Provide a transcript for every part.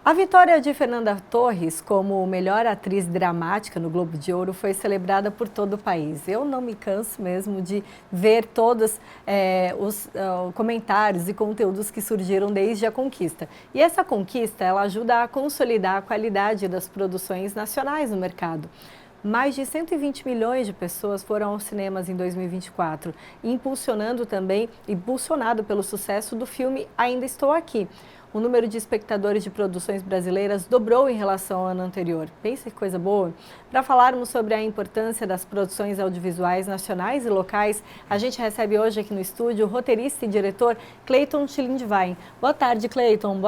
A vitória de Fernanda Torres como melhor atriz dramática no Globo de Ouro foi celebrada por todo o país. Eu não me canso mesmo de ver todos os comentários e conteúdos que surgiram desde a conquista. E essa conquista, ela ajuda a consolidar a qualidade das produções nacionais no mercado. Mais de 120 milhões de pessoas foram aos cinemas em 2024, impulsionado pelo sucesso do filme Ainda Estou Aqui. O número de espectadores de produções brasileiras dobrou em relação ao ano anterior. Pensa que coisa boa! Para falarmos sobre a importância das produções audiovisuais nacionais e locais, a gente recebe hoje aqui no estúdio o roteirista e diretor Cleiton Schilindwein. Boa tarde, Cleiton.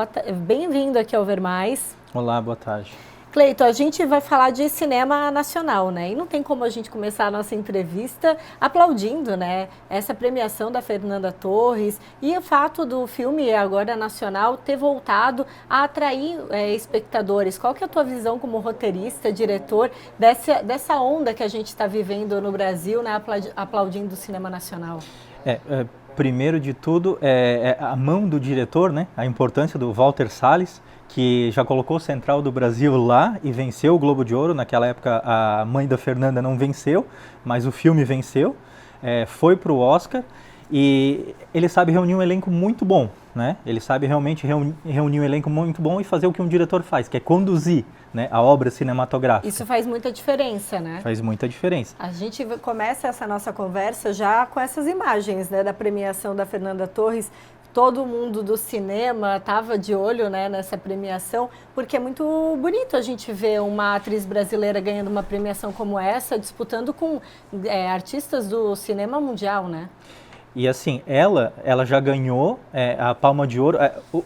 Bem-vindo aqui ao Ver Mais. Olá, boa tarde. Cleiton, a gente vai falar de cinema nacional, né? E não tem como a gente começar a nossa entrevista aplaudindo, né? Essa premiação da Fernanda Torres e o fato do filme agora nacional ter voltado a atrair espectadores. Qual que é a tua visão como roteirista, diretor, dessa onda que a gente está vivendo no Brasil, né? Aplaudindo o cinema nacional? Primeiro de tudo, a mão do diretor, né? A importância do Walter Salles, que já colocou o Central do Brasil lá e venceu o Globo de Ouro. Naquela época a mãe da Fernanda não venceu, mas o filme venceu, foi para o Oscar e ele sabe reunir um elenco muito bom, né? Ele sabe realmente reunir um elenco muito bom e fazer o que um diretor faz, que é conduzir, né, a obra cinematográfica. Isso faz muita diferença, né? Faz muita diferença. A gente começa essa nossa conversa já com essas imagens, né, da premiação da Fernanda Torres. Todo mundo do cinema estava de olho, né, nessa premiação, porque é muito bonito a gente ver uma atriz brasileira ganhando uma premiação como essa, disputando com artistas do cinema mundial, né? E assim, ela já ganhou a Palma de Ouro.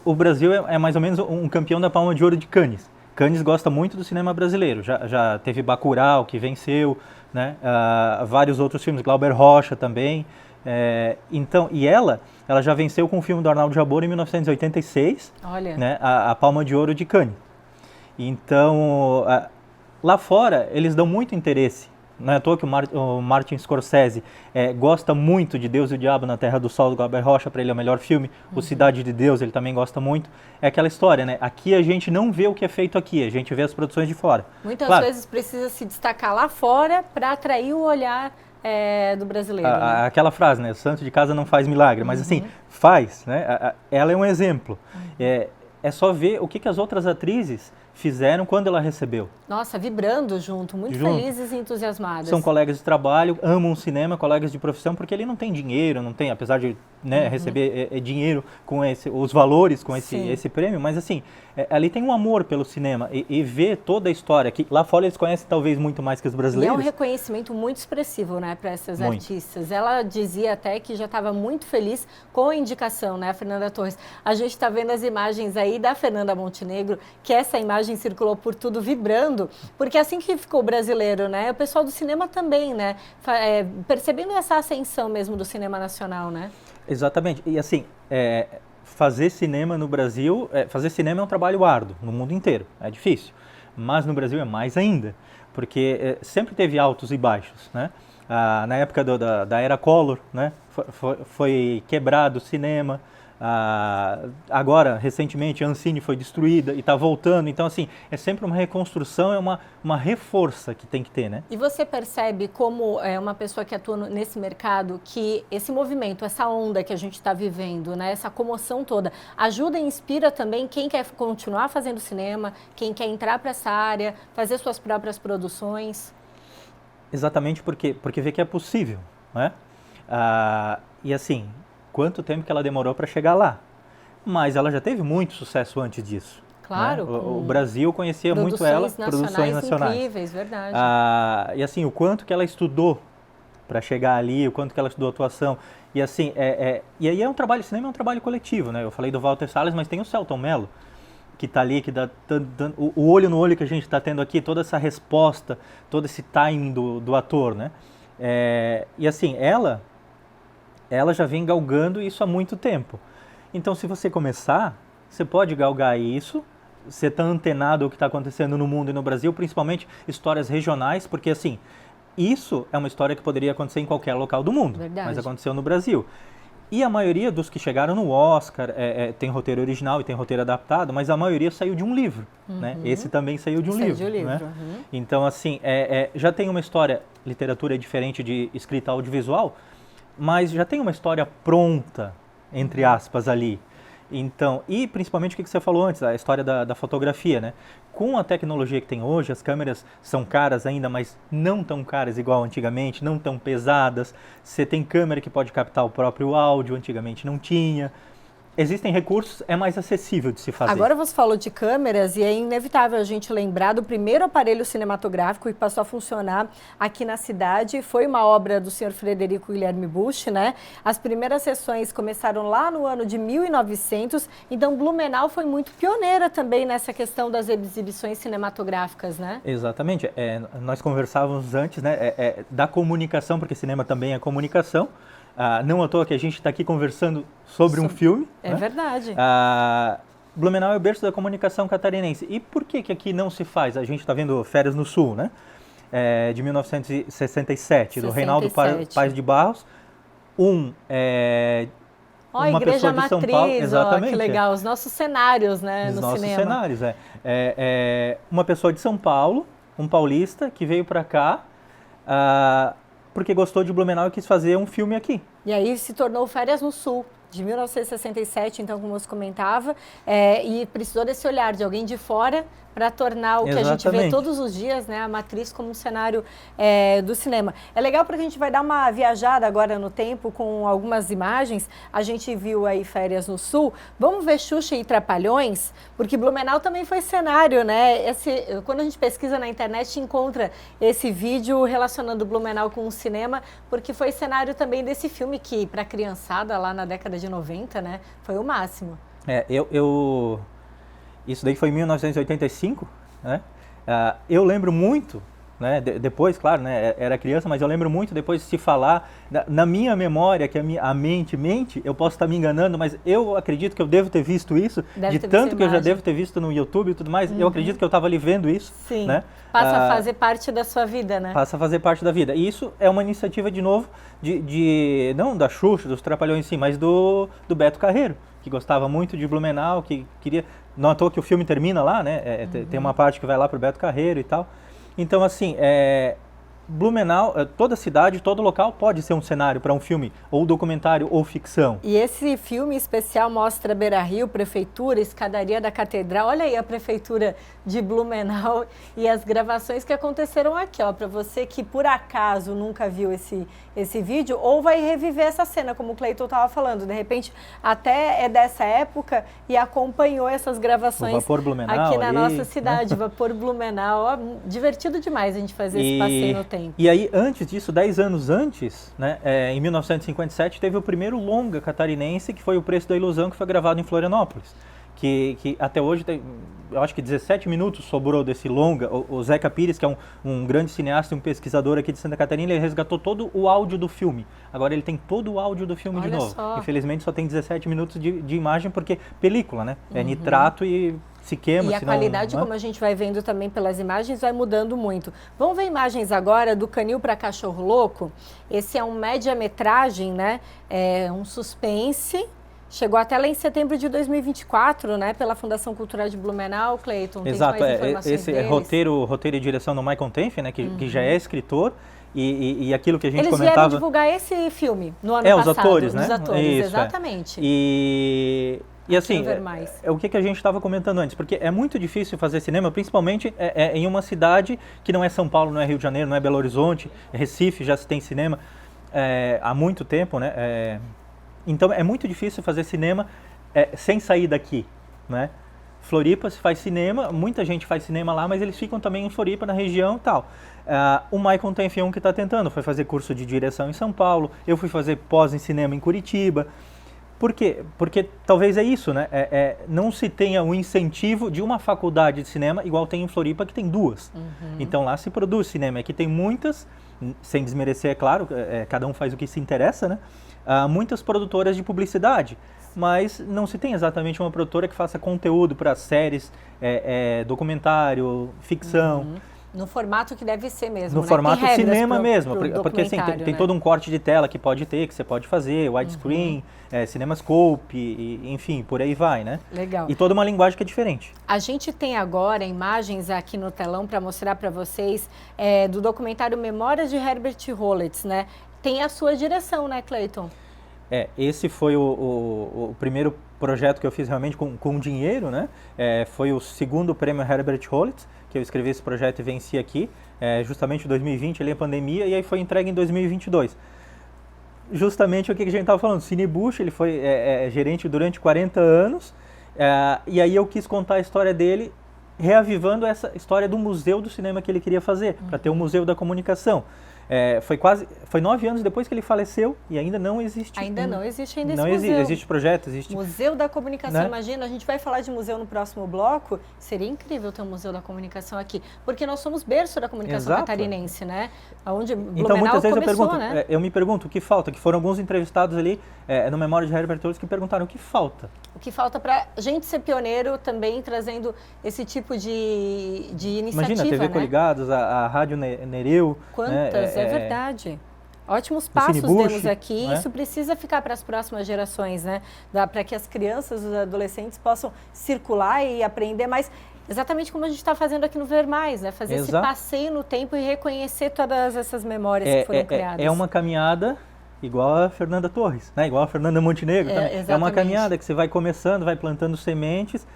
O Brasil é mais ou menos um campeão da Palma de Ouro de Cannes. Cannes gosta muito do cinema brasileiro. Já teve Bacurau, que venceu, né? Vários outros filmes, Glauber Rocha também. Então, e ela já venceu com o filme do Arnaldo Jabor em 1986, Olha, né, a Palma de Ouro de Cannes. Então, lá fora, eles dão muito interesse. Não é à toa que o Martin Scorsese gosta muito de Deus e o Diabo na Terra do Sol, do Glauber Rocha, para ele é o melhor filme. O Cidade de Deus, ele também gosta muito. É aquela história, né? Aqui a gente não vê o que é feito aqui, a gente vê as produções de fora. Muitas vezes precisa se destacar lá fora para atrair o olhar do brasileiro. Né? Aquela frase, né? Santo de casa não faz milagre, mas assim, faz, né? Ela é um exemplo. É só ver o que as outras atrizes fizeram quando ela recebeu. Nossa, vibrando junto, muito felizes e entusiasmadas. São colegas de trabalho, amam o cinema, colegas de profissão, porque ele não tem dinheiro, não tem, apesar de receber dinheiro com os valores, com esse prêmio, mas assim, ali tem um amor pelo cinema e ver toda a história, que lá fora eles conhecem talvez muito mais que os brasileiros. E é um reconhecimento muito expressivo, né, para essas artistas. Ela dizia até que já estava muito feliz com a indicação, né, a Fernanda Torres. A gente está vendo as imagens aí da Fernanda Montenegro, que essa imagem circulou por tudo vibrando, porque assim que ficou o brasileiro, né, o pessoal do cinema também, né, percebendo essa ascensão mesmo do cinema nacional, né? Exatamente, e assim, fazer cinema no Brasil, fazer cinema é um trabalho árduo no mundo inteiro, é difícil, mas no Brasil é mais ainda, porque sempre teve altos e baixos, né? Na época da era Collor, né, foi quebrado o cinema. Agora, recentemente, a Ancine foi destruída e está voltando. Então, assim, é sempre uma reconstrução, é uma reforça que tem que ter, né? E você percebe como uma pessoa que atua nesse mercado, que esse movimento, essa onda que a gente está vivendo, né, essa comoção toda, ajuda e inspira também quem quer continuar fazendo cinema, quem quer entrar para essa área, fazer suas próprias produções? Exatamente porque vê que é possível, né? E assim, quanto tempo que ela demorou para chegar lá. Mas ela já teve muito sucesso antes disso. Claro. Né? O Brasil conhecia muito ela, produções nacionais. Incríveis, verdade. E assim, o quanto que ela estudou para chegar ali, o quanto que ela estudou atuação. E assim, e aí cinema é um trabalho coletivo, né? Eu falei do Walter Salles, mas tem o Selton Mello, que está ali, que dá o olho no olho que a gente está tendo aqui, toda essa resposta, todo esse timing do ator, né? E assim, ela já vem galgando isso há muito tempo. Então, se você começar, você pode galgar isso, você está antenado ao que está acontecendo no mundo e no Brasil, principalmente histórias regionais, porque assim, isso é uma história que poderia acontecer em qualquer local do mundo, mas aconteceu no Brasil. E a maioria dos que chegaram no Oscar tem roteiro original e tem roteiro adaptado, mas a maioria saiu de um livro, né? Esse também saiu de um livro, né? Então, assim, já tem uma história, literatura é diferente de escrita audiovisual, mas já tem uma história pronta, entre aspas, ali. Então, e principalmente o que você falou antes, a história da fotografia, né? Com a tecnologia que tem hoje, as câmeras são caras ainda, mas não tão caras igual antigamente, não tão pesadas. Você tem câmera que pode captar o próprio áudio, antigamente não tinha. Existem recursos, é mais acessível de se fazer. Agora você falou de câmeras e é inevitável a gente lembrar do primeiro aparelho cinematográfico que passou a funcionar aqui na cidade. Foi uma obra do senhor Frederico Guilherme Busch, né? As primeiras sessões começaram lá no ano de 1900, então Blumenau foi muito pioneira também nessa questão das exibições cinematográficas, né? Exatamente. Nós conversávamos antes, né, da comunicação, porque cinema também é comunicação. Não à toa que a gente está aqui conversando sobre um filme. É, né? Verdade. Blumenau é o berço da comunicação catarinense. E por que aqui não se faz? A gente está vendo Férias no Sul, né? De 1967, do Reinaldo Paes de Barros. Uma Igreja pessoa de São Matriz, Paulo. Exatamente. Que legal. Os nossos cenários, né, no cinema. Os nossos cenários, uma pessoa de São Paulo, um paulista, que veio para cá porque gostou de Blumenau e quis fazer um filme aqui. E aí se tornou Férias no Sul, de 1967, então, como você comentava, e precisou desse olhar de alguém de fora para tornar o que a gente vê todos os dias, né, a Matriz como um cenário do cinema. É legal porque a gente vai dar uma viajada agora no tempo com algumas imagens. A gente viu aí Férias no Sul. Vamos ver Xuxa e Trapalhões, porque Blumenau também foi cenário, né? Quando a gente pesquisa na internet, encontra esse vídeo relacionando Blumenau com o cinema, porque foi cenário também desse filme que, para a criançada lá na década de 90, né, foi o máximo. Isso daí foi em 1985, né? Eu lembro muito, né? Depois, claro, né? Era criança, mas eu lembro muito depois de se falar, na minha memória, que a mente, eu posso estar me enganando, mas eu acredito que eu devo ter visto isso, de tanto que eu já devo ter visto no YouTube e tudo mais, eu acredito que eu estava ali vendo isso. Sim, né? Passa a fazer parte da sua vida, né? Passa a fazer parte da vida. E isso é uma iniciativa, de novo, não da Xuxa, dos Trapalhões, sim, mas do Beto Carreiro, que gostava muito de Blumenau, que queria... Não à toa que o filme termina lá, né? Tem uma parte que vai lá pro Beto Carreiro e tal. Então, assim, Blumenau, toda cidade, todo local pode ser um cenário para um filme, ou documentário, ou ficção. E esse filme especial mostra Beira-Rio, Prefeitura, Escadaria da Catedral. Olha aí a Prefeitura de Blumenau e as gravações que aconteceram aqui, ó, para você que por acaso nunca viu esse vídeo, ou vai reviver essa cena, como o Cleiton estava falando, de repente até é dessa época e acompanhou essas gravações aqui na nossa cidade, Vapor Blumenau. Ó, divertido demais a gente fazer esse passeio no tempo. E aí, antes disso, 10 anos antes, né, em 1957, teve o primeiro longa catarinense, que foi O Preço da Ilusão, que foi gravado em Florianópolis. Que até hoje, eu acho que 17 minutos sobrou desse longa. O Zeca Pires, que é um grande cineasta e um pesquisador aqui de Santa Catarina, ele resgatou todo o áudio do filme. Agora ele tem todo o áudio do filme de novo. Só. Infelizmente só tem 17 minutos de imagem, porque película, né? É nitrato e se queima. E a qualidade, como a gente vai vendo também pelas imagens, vai mudando muito. Vamos ver imagens agora do Canil para Cachorro Louco. Esse é um média-metragem, né? É um suspense. Chegou até lá em setembro de 2024, né? Pela Fundação Cultural de Blumenau, Cleiton. Exato, esse é roteiro e direção do Michael Tenff, né? Que já é escritor. E aquilo que a gente comentava... Eles vieram divulgar esse filme no ano passado. Os atores, né? Os atores, isso, exatamente. E assim, o que a gente estava comentando antes, porque é muito difícil fazer cinema, principalmente em uma cidade que não é São Paulo, não é Rio de Janeiro, não é Belo Horizonte, Recife, já se tem cinema há muito tempo, né? Então é muito difícil fazer cinema sem sair daqui, né? Floripa se faz cinema, muita gente faz cinema lá, mas eles ficam também em Floripa, na região e tal. O Michael Tenff é um que está tentando, foi fazer curso de direção em São Paulo, eu fui fazer pós em cinema em Curitiba. Por quê? Porque talvez é isso, né? Não se tenha um incentivo de uma faculdade de cinema, igual tem em Floripa, que tem duas. Então lá se produz cinema, aqui tem muitas, sem desmerecer, é claro, cada um faz o que se interessa, né? Muitas produtoras de publicidade, mas não se tem exatamente uma produtora que faça conteúdo para séries, documentário, ficção. No formato que deve ser mesmo, no né? formato Tem regras cinema mesmo, pro porque assim, tem documentário, né? todo um corte de tela que você pode fazer, widescreen, CinemaScope, enfim, por aí vai, né? Legal. E toda uma linguagem que é diferente. A gente tem agora imagens aqui no telão para mostrar para vocês do documentário Memórias de Herbert Roletz, né? Tem a sua direção, né, Clayton? Esse foi o primeiro projeto que eu fiz realmente com dinheiro, né? Foi o segundo prêmio Herbert Roletz, que eu escrevi esse projeto e venci aqui, justamente em 2020, ali a pandemia, e aí foi entregue em 2022. Justamente o que a gente estava falando, Cine Bush, ele foi gerente durante 40 anos, e aí eu quis contar a história dele, reavivando essa história do museu do cinema que ele queria fazer, para ter o Museu da Comunicação. Foi 9 anos depois que ele faleceu e ainda não existe. Ainda não existe ainda esse museu. Existe projeto, existe... Museu da Comunicação, né? Imagina, a gente vai falar de museu no próximo bloco, seria incrível ter um Museu da Comunicação aqui, porque nós somos berço da comunicação catarinense, né? Onde Blumenau então muitas vezes começou, né? eu me pergunto o que falta, que foram alguns entrevistados ali no Memória de Herbert Roletz que perguntaram o que falta. O que falta para a gente ser pioneiro também trazendo esse tipo de iniciativa, Imagina, a TV né? Coligados, a Rádio Nereu. Quantas, né? É verdade. Ótimos passos temos aqui, né? Isso precisa ficar para as próximas gerações, né? Para que as crianças, os adolescentes possam circular e aprender mais, exatamente como a gente está fazendo aqui no Ver Mais, né? Fazer esse passeio no tempo e reconhecer todas essas memórias que foram criadas. É uma caminhada igual a Fernanda Torres, né? Igual a Fernanda Montenegro também. É uma caminhada que você vai começando, vai plantando sementes.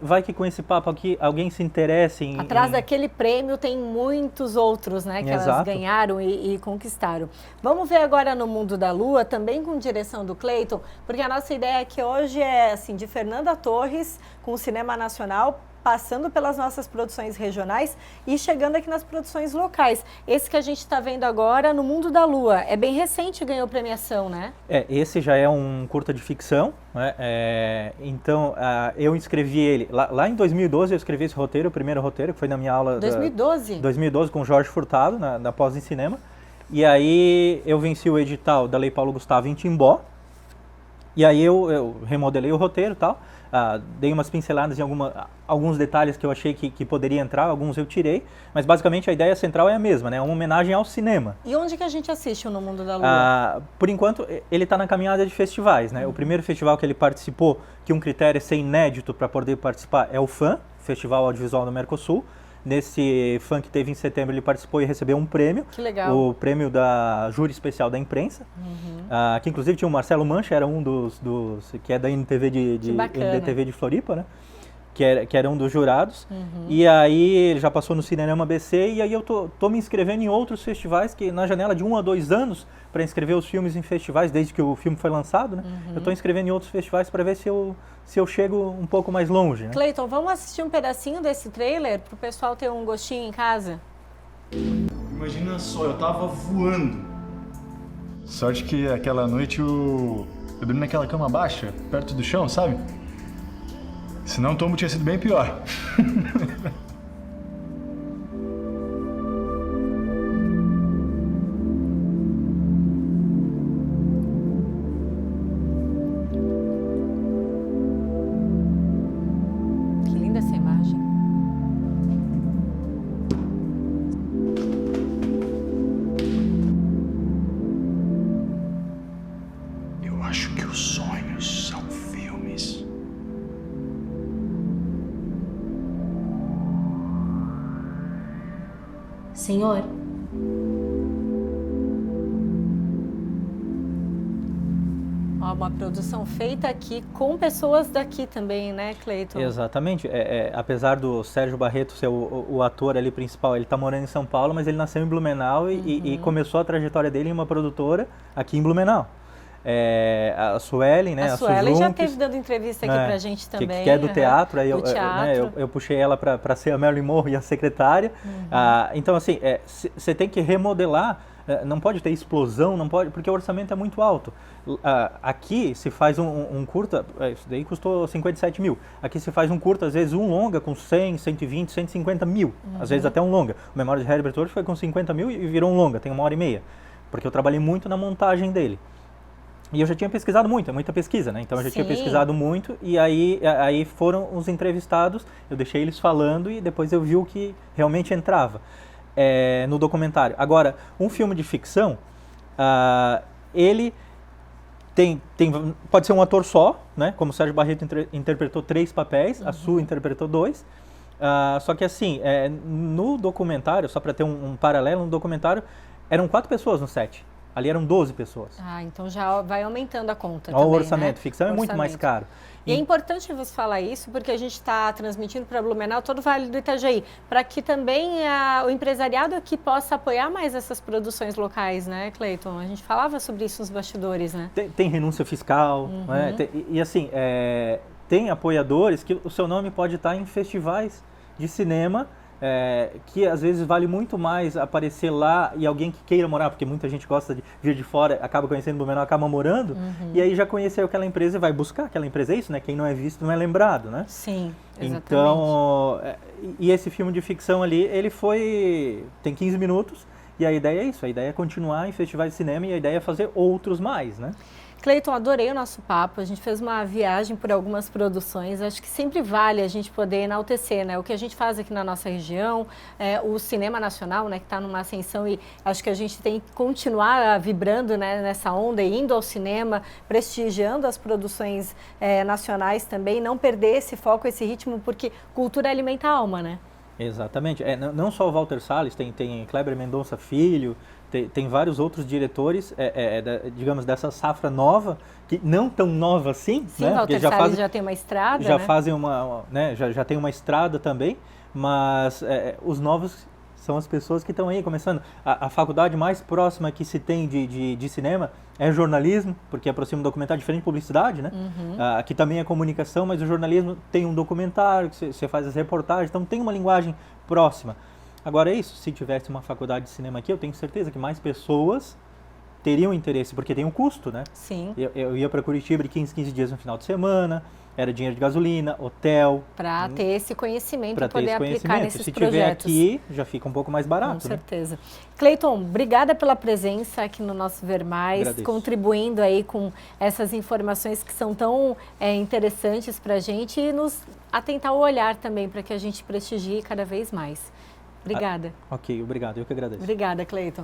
Vai que com esse papo aqui alguém se interesse em... Atrás daquele prêmio tem muitos outros, né? Que elas ganharam e conquistaram. Vamos ver agora no Mundo da Lua, também com direção do Clayton, porque a nossa ideia aqui hoje é assim, de Fernanda Torres com o cinema nacional, passando pelas nossas produções regionais e chegando aqui nas produções locais. Esse que a gente está vendo agora, No Mundo da Lua, é bem recente e ganhou premiação, né? Esse já é um curta de ficção, né? Então, eu escrevi ele, lá em 2012 eu escrevi esse roteiro, o primeiro roteiro, que foi na minha aula... 2012? 2012, com o Jorge Furtado, na pós em cinema. E aí eu venci o edital da Lei Paulo Gustavo em Timbó, e aí eu remodelei o roteiro e tal, dei umas pinceladas em alguns detalhes que eu achei que poderia entrar, alguns eu tirei, mas basicamente a ideia central é a mesma, né? É uma homenagem ao cinema. E onde que a gente assiste o No Mundo da Lua? Por enquanto, ele está na caminhada de festivais, né? O primeiro festival que ele participou, que um critério é ser inédito para poder participar, é o FAM, Festival Audiovisual do Mercosul. Nesse FAM que teve em setembro, ele participou e recebeu um prêmio. Que legal. O prêmio da Júri Especial da Imprensa. Que inclusive tinha o Marcelo Mancha, era um dos que é da NTV NDTV de Floripa, né? Que era um dos jurados. E aí ele já passou no Cinerama BC e aí eu tô me inscrevendo em outros festivais, que na janela de 1 a 2 anos para inscrever os filmes em festivais, desde que o filme foi lançado, né? Eu estou inscrevendo em outros festivais para ver se eu chego um pouco mais longe, né? Clayton, vamos assistir um pedacinho desse trailer para o pessoal ter um gostinho em casa? Imagina só, eu tava voando. Sorte que aquela noite eu dormi naquela cama baixa, perto do chão, sabe? Senão o tombo tinha sido bem pior. Que linda essa imagem. Eu acho que os sonhos são filmes. Senhor, Uma produção feita aqui com pessoas daqui também, né, Clayton? Exatamente. Apesar do Sérgio Barreto ser o ator ali principal, ele está morando em São Paulo, mas ele nasceu em Blumenau e começou a trajetória dele em uma produtora aqui em Blumenau. A Suelen, né? A Suelen já esteve dando entrevista aqui pra gente também. Que é do teatro. Aí teatro. Eu puxei ela para ser a Marilyn Monroe e a secretária. Então, assim, você tem que remodelar. Não pode ter explosão, não pode, porque o orçamento é muito alto. Aqui se faz um curta, isso daí custou 57 mil. Aqui se faz um curta, às vezes um longa com 100, 120, 150 mil. Às vezes até um longa. O Memória de Herbert Roletz foi com 50 mil e virou um longa, tem 1h30. Porque eu trabalhei muito na montagem dele. E eu já tinha pesquisado muito, é muita pesquisa, né? Então eu já tinha Sim. pesquisado muito e aí foram os entrevistados, eu deixei eles falando e depois eu vi o que realmente entrava no documentário. Agora, um filme de ficção, ele pode ser um ator só, né? Como o Sérgio Barreto interpretou 3 papéis, a Su interpretou 2. Só que assim, no documentário, só para ter um paralelo, no documentário eram 4 pessoas no set. Ali eram 12 pessoas. Então já vai aumentando a conta Olha também, o orçamento, né? ficção é muito mais caro. E é importante você falar isso, porque a gente está transmitindo para Blumenau todo o Vale do Itajaí, para que também o empresariado aqui possa apoiar mais essas produções locais, né, Cleiton? A gente falava sobre isso nos bastidores, né? Tem renúncia fiscal, né? E assim, tem apoiadores que o seu nome pode estar em festivais de cinema, que às vezes vale muito mais aparecer lá e alguém que queira morar, porque muita gente gosta de vir de fora, acaba conhecendo Blumenau, acaba morando, e aí já conheceu aquela empresa e vai buscar aquela empresa, é isso, né? Quem não é visto não é lembrado, né? Sim, exatamente. Então, e esse filme de ficção ali, ele tem 15 minutos, e a ideia é isso, a ideia é continuar em festivais de cinema e a ideia é fazer outros mais, né? Cleiton, adorei o nosso papo, a gente fez uma viagem por algumas produções, acho que sempre vale a gente poder enaltecer, né? O que a gente faz aqui na nossa região, o cinema nacional, né, que está numa ascensão e acho que a gente tem que continuar vibrando, né, nessa onda e indo ao cinema, prestigiando as produções nacionais também, não perder esse foco, esse ritmo, porque cultura alimenta a alma, né? Exatamente, não só o Walter Salles, tem Kleber Mendonça Filho, tem vários outros diretores, digamos, dessa safra nova, que não tão nova assim, sim, né? Walter Salles já tem uma estrada, já né? fazem já tem uma estrada também, mas os novos são as pessoas que estão aí começando. A faculdade mais próxima que se tem de cinema é jornalismo, porque aproxima um documentário diferente de publicidade, né? Aqui também é comunicação, mas o jornalismo tem um documentário, que você faz as reportagens, então tem uma linguagem próxima. Agora é isso, se tivesse uma faculdade de cinema aqui, eu tenho certeza que mais pessoas teriam interesse, porque tem um custo, né? Sim. Eu ia para Curitiba de 15 dias no final de semana, era dinheiro de gasolina, hotel. Para ter esse conhecimento e para poder aplicar nesses se projetos. tiver aqui, já fica um pouco mais barato. Com certeza. Né? Cleiton, obrigada pela presença aqui no nosso Ver Mais, Agradeço. contribuindo aí com essas informações que são tão interessantes para a gente e nos atentar o olhar também para que a gente prestigie cada vez mais. Obrigada. Ok, obrigado. Eu que agradeço. Obrigada, Cleiton.